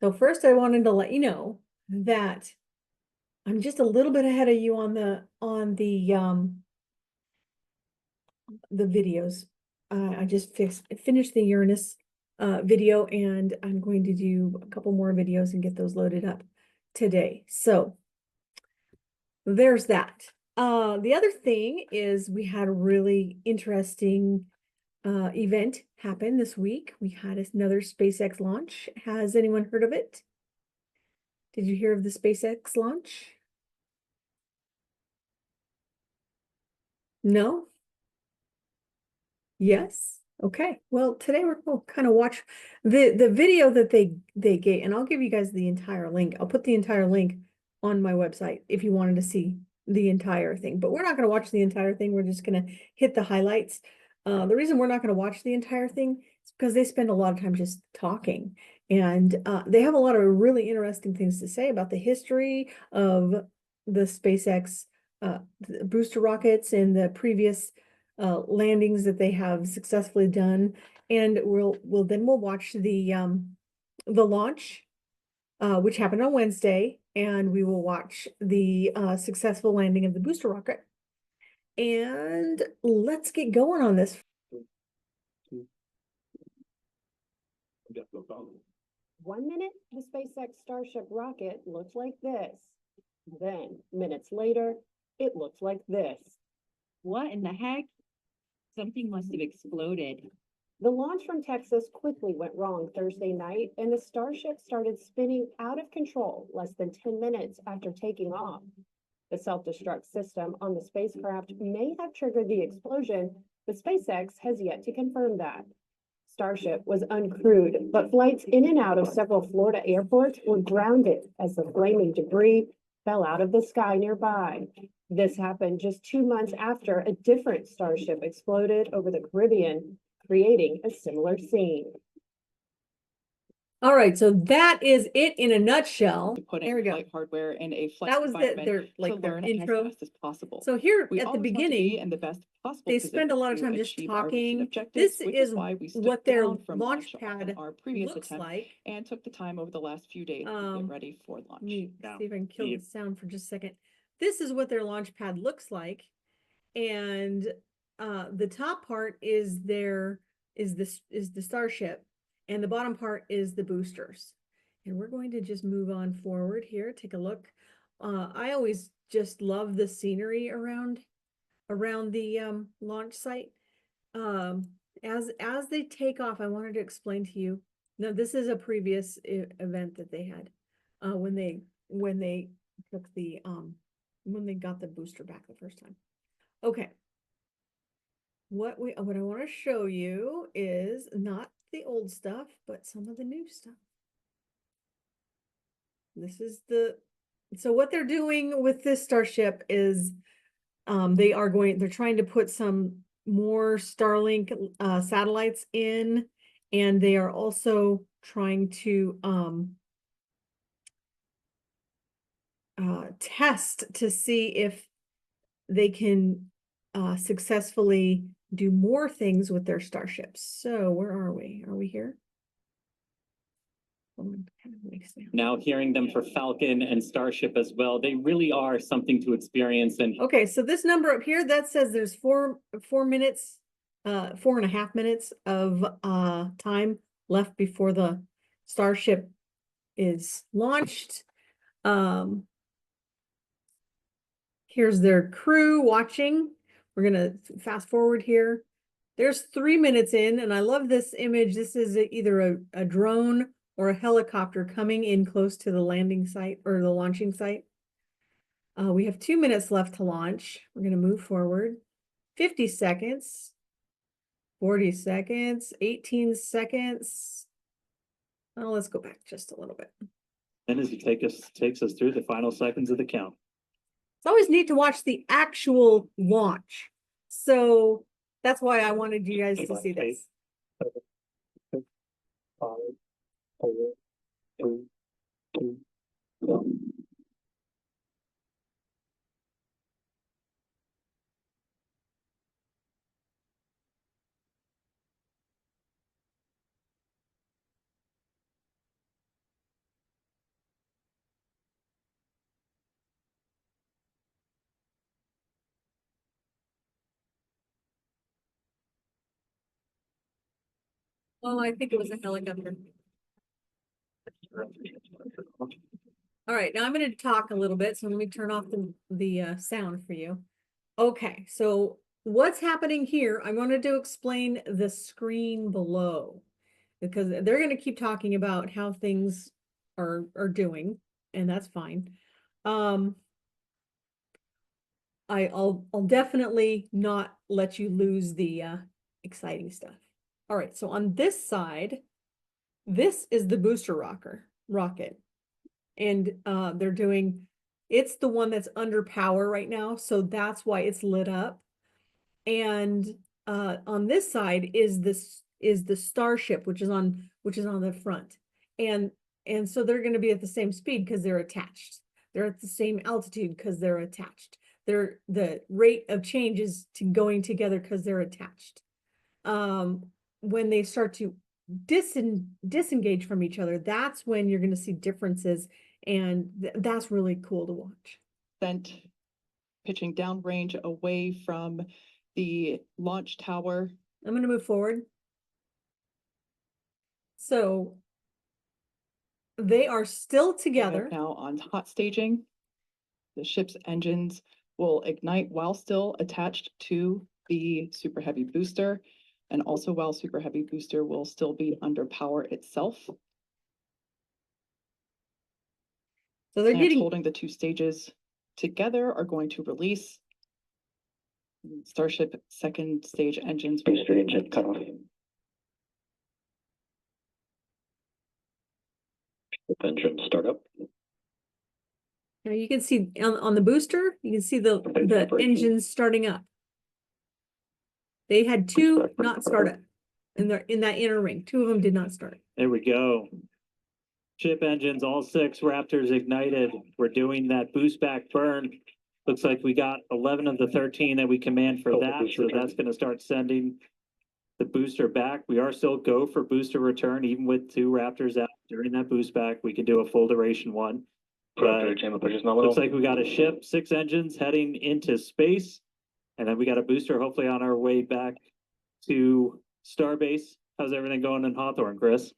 So first I wanted to let you know that I'm just a little bit ahead of you on the videos. I just finished the Uranus video, and I'm going to do a couple more videos and get those loaded up today. So there's that. The other thing is we had a really interesting event happen this week. We had another SpaceX launch. Has anyone heard of it? Did you hear of the SpaceX launch? No? Yes? Okay. Well, today we're going to kind of watch the video that they gave, and I'll give you guys the entire link. I'll put the entire link on my website if you wanted to see the entire thing. But we're not going to watch the entire thing. We're just going to hit the highlights. The reason we're not going to watch the entire thing is because they spend a lot of time just talking. And they have a lot of really interesting things to say about the history of the SpaceX booster rockets and the previous landings that they have successfully done. And we'll watch the launch, which happened on Wednesday, and we will watch the successful landing of the booster rocket. And let's get going on this. 1 minute, the SpaceX Starship rocket looks like this. Then, minutes later, it looks like this. What in the heck? Something must have exploded. The launch from Texas quickly went wrong Thursday night, and the Starship started spinning out of control less than 10 minutes after taking off. The self-destruct system on the spacecraft may have triggered the explosion, but SpaceX has yet to confirm that. Starship was uncrewed, but flights in and out of several Florida airports were grounded as the flaming debris fell out of the sky nearby. This happened just 2 months after a different Starship exploded over the Caribbean, creating a similar scene. All right, so that is it in a nutshell. To put There we in go. flight hardware in a flight That was environment their to their learn intro. as fast as possible. So here We at the always want to be beginning, in the best possible they position spend a lot of to time just achieve our mission talking. objectives, This which is why we stood what their down from launch launch on pad our previous looks attempt like. and took the time over the last few days to get ready for launch. Let me Yeah. see if I can kill Yeah. the sound for just a second. This is what their launch pad looks like, and the top part is the Starship, and the bottom part is the boosters. And we're going to just move on forward here. Take a look. I always just love the scenery around the launch site. As they take off, I wanted to explain to you. No, this is a previous event that they had when they took the when they got the booster back the first time. Okay. What I want to show you is not the old stuff, but some of the new stuff. This is so what they're doing with this Starship is they're trying to put some more Starlink satellites in, and they are also trying to test to see if they can successfully do more things with their Starships. So where are we? Are we here? Now hearing them for Falcon and Starship as well, they really are something to experience. And okay, so this number up here that says there's 4.5 minutes of time left before the Starship is launched. Here's their crew watching. We're gonna fast forward here. There's 3 minutes in, and I love this image. This is either a drone or a helicopter coming in close to the landing site or the launching site. We have 2 minutes left to launch. We're going to move forward. 50 seconds, 40 seconds, 18 seconds. Oh, let's go back just a little bit. then as he takes us through the final seconds of the count. It's always neat to watch the actual launch. So that's why I wanted you guys to see this. 5, 4, 3, 2, 1. Oh, I think it was a helicopter. All right, now I'm gonna talk a little bit, so let me turn off the sound for you. Okay, so what's happening here? I wanted to explain the screen below. Because they're gonna keep talking about how things are doing, and that's fine. I'll definitely not let you lose the exciting stuff. All right, so on this side, this is the booster rocket. And they're doing, it's the one that's under power right now, so that's why it's lit up. And on this side is the Starship, which is on the front. And so they're going to be at the same speed because they're attached. They're at the same altitude because they're attached. The rate of change is going together because they're attached. When they start to disengage from each other, that's when you're going to see differences, and that's really cool to watch. Sent pitching downrange away from the launch tower. I'm going to move forward. So they are still together. Now on hot staging, the ship's engines will ignite while still attached to the super heavy booster, and also while super heavy booster will still be under power itself. So they're Plants getting holding the two stages together are going to release. Starship second stage engines. Booster engine cut off. Engine startup. Now you can see on the booster, you can see the engines starting up. They had two not start up in that inner ring. Two of them did not start. There we go. Ship engines, all 6 Raptors ignited. We're doing that boost back burn. Looks like we got 11 of the 13 that we command for that. So that's going to start sending the booster back. We are still go for booster return, even with 2 Raptors out during that boost back. We can do a full duration one. But looks like we got a ship, 6 engines heading into space. And then we got a booster hopefully on our way back to Starbase. How's everything going in Hawthorne, Chris?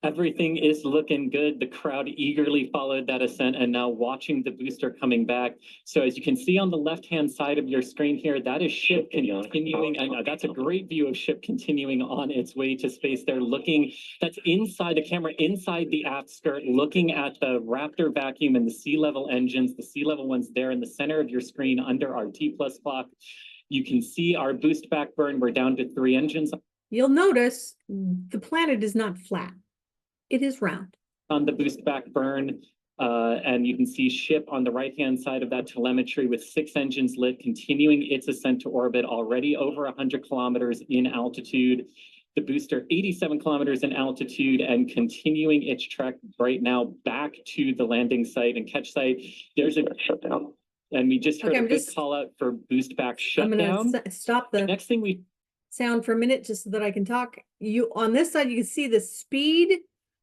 Everything is looking good. The crowd eagerly followed that ascent and now watching the booster coming back. So as you can see on the left-hand side of your screen here, that is ship continuing. I know that's a great view of ship continuing on its way to space. They're looking, that's inside the camera, inside the aft skirt, looking at the Raptor vacuum and the sea level engines. The sea level ones there in the center of your screen under our T+ clock. You can see our boost back burn. We're down to 3 engines. You'll notice the planet is not flat. It is round. On the boost back burn, and you can see ship on the right-hand side of that telemetry with 6 engines lit, continuing its ascent to orbit, already over 100 kilometers in altitude. The booster 87 kilometers in altitude and continuing its trek right now back to the landing site and catch site. There's a shutdown. And we just heard a good call out for boost back shutdown. I'm gonna stop the next thing we sound for a minute just so that I can talk. You on this side, you can see the speed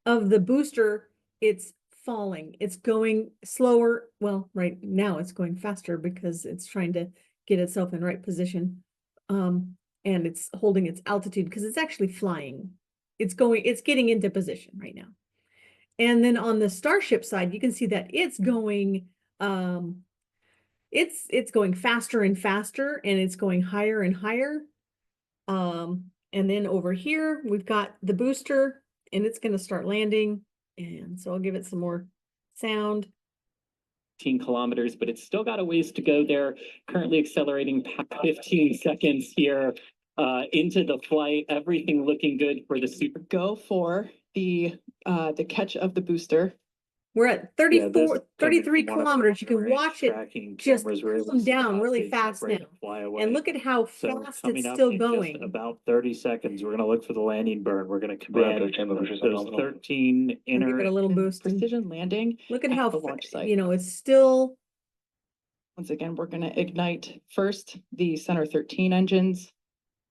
of the booster. It's falling. It's going slower. Well, right now it's going faster because it's trying to get itself in right position. And it's holding its altitude because it's actually flying. It's getting into position right now. And then on the Starship side, you can see that it's going, it's going faster and faster, and it's going higher and higher. And then over here, we've got the booster, and it's going to start landing. And so I'll give it some more sound. 15 kilometers, but it's still got a ways to go there. Currently accelerating past 15 seconds here into the flight. Everything looking good for the super. Go for the catch of the booster. We're at 33 kilometers. You can watch it just come down really fast now. And look at how fast it's still going. About 30 seconds. We're going to look for the landing burn. We're going to command those 13 inner. Give it a little boost. Precision landing. Look at how, the launch site. you know, it's still. Once again, we're going to ignite first the center 13 engines.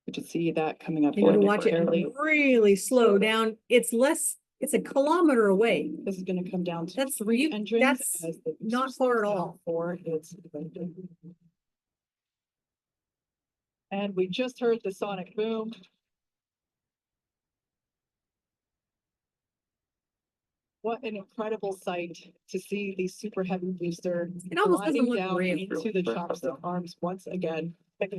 You can see that coming up. You need to watch it really slow down. It's a kilometer away. This is going to come down to That's 3 engines. That's as the not far at all. For its and we just heard the sonic boom. What an incredible sight to see the super heavy booster It almost doesn't gliding look down real. into the chopstick arms once again. Stuck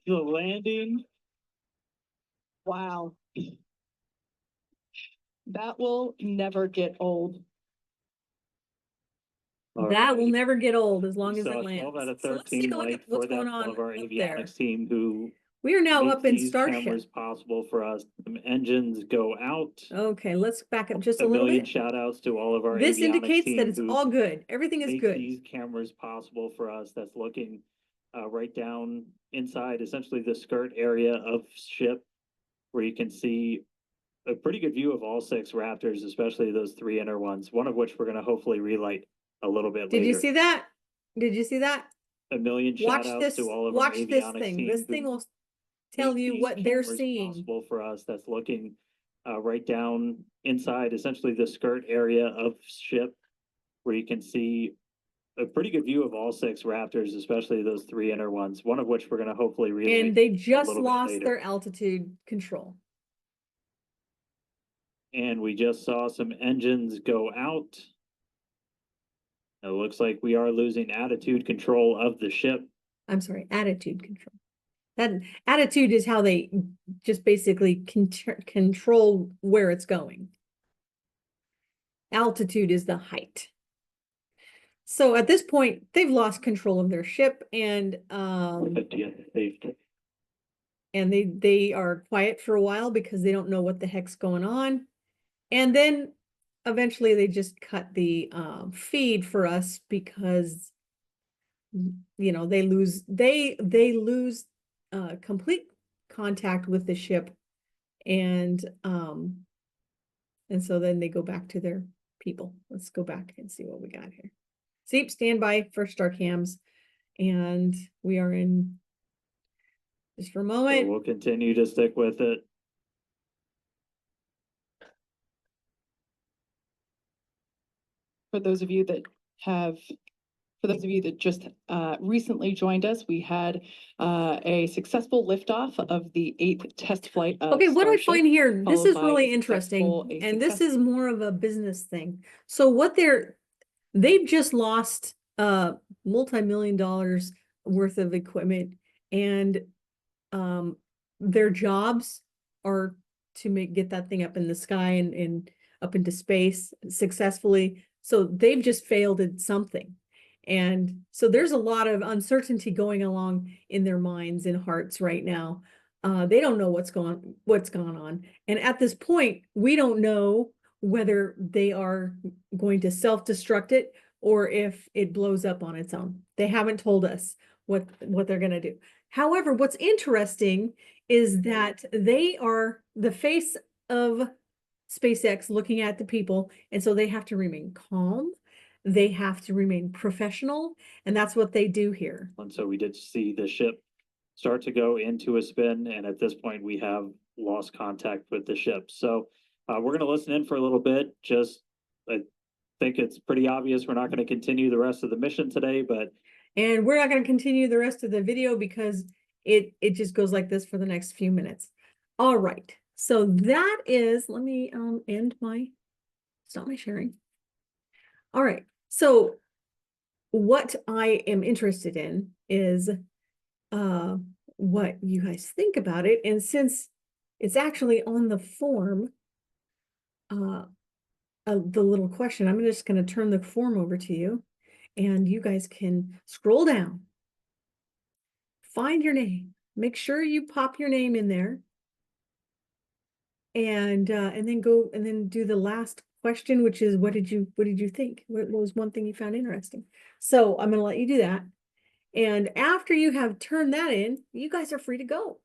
the landing. Wow. That will never get old. That will Alright. never get old as long We as it saw a lands. 12 out of So let's 13 take a look light at what's for that going on of our up there. avionics team who We are now makes up in these Starship. cameras possible for us. Some engines go out. Okay, let's back up just a A little million bit. shout outs to all of our This avionics indicates team that it's who all good. Everything is make good. these cameras possible for us. That's looking right down inside essentially the skirt area of ship, where you can see a pretty good view of all 6 Raptors, especially those 3 inner ones, one of which we're going to hopefully relight a little bit Did later. you see that? Did you see that? A million Watch shout outs this. to all of our Watch this avionics thing. team This who thing will tell make you these what they're cameras seeing. possible for us. That's looking right down inside essentially the skirt area of ship, where you can see a pretty good view of all 6 Raptors, especially those 3 inner ones, one of which we're going to hopefully relight And they a just little bit lost later. their altitude control. And we just saw some engines go out. It looks like we are losing attitude control of the ship. I'm sorry, attitude control. That attitude is how they just basically control where it's going. Altitude is the height. So at this point, they've lost control of their ship, and they are quiet for a while because they don't know what the heck's going on. And then eventually they just cut the feed for us because they lose complete contact with the ship, and so then they go back to their people. Let's go back and see what we got here. See, stand by for star cams, and we are in just for a So moment. we'll continue to stick with it. For those of you that just recently joined us, we had a successful liftoff of the 8th test flight of Okay, what do I Starship, find here? This followed is by really a interesting, and this successful- is more of a business thing. So what they've just lost multi-million dollars worth of equipment, and their jobs are to get that thing up in the sky and up into space successfully. So they've just failed at something. And so there's a lot of uncertainty going along in their minds and hearts right now. They don't know what's gone on. And at this point, we don't know whether they are going to self-destruct it or if it blows up on its own. They haven't told us what they're going to do. However, what's interesting is that they are the face of SpaceX looking at the people, and so they have to remain calm. They have to remain professional, and that's what they do here. And so we did see the ship start to go into a spin, and at this point we have lost contact with the ship. So we're going to listen in for a little bit. I think it's pretty obvious we're not going to continue the rest of the mission today, and we're not going to continue the rest of the video because it just goes like this for the next few minutes. All right, so that is, let me stop my sharing. All right, so what I am interested in is what you guys think about it. And since it's actually on the form, the little question, I'm just going to turn the form over to you, and you guys can scroll down, find your name, make sure you pop your name in there, and then do the last question, which is what did you think? What was one thing you found interesting? So I'm going to let you do that. And after you have turned that in, you guys are free to go.